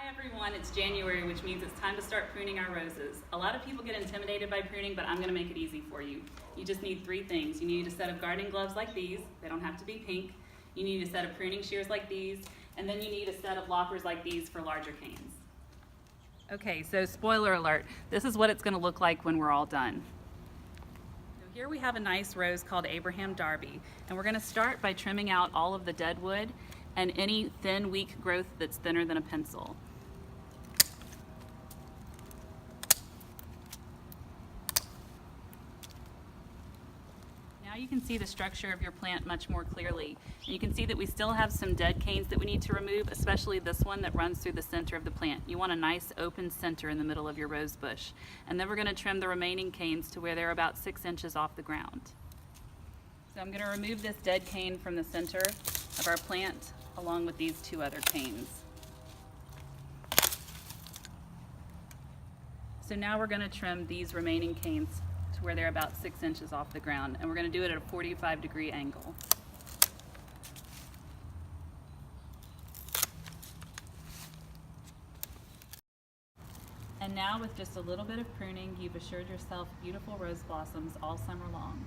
Hi everyone, it's January, which means it's time to start pruning our roses. A lot of people get intimidated by pruning, but I'm going to make it easy for you. You just need three things. You need a set of gardening gloves like these. They don't have to be pink. You need a set of pruning shears like these, and then you need a set of loppers like these for larger canes. Okay, so spoiler alert, this is what it's going to look like when we're all done. So here we have a nice rose called Abraham Darby, and we're going to start by trimming out all of the dead wood and any thin, weak growth that's thinner than a pencil. Now you can see the structure of your plant much more clearly. And you can see that we still have some dead canes that we need to remove, especially this one that runs through the center of the plant. You want a nice open center in the middle of your rose bush. And then we're going to trim the remaining canes to where they're about 6 inches off the ground. So I'm going to remove this dead cane from the center of our plant along with these two other canes. So now we're going to trim these remaining canes to where they're about 6 inches off the ground, and we're going to do it at a 45-degree angle. And now with just a little bit of pruning, you've assured yourself beautiful rose blossoms all summer long.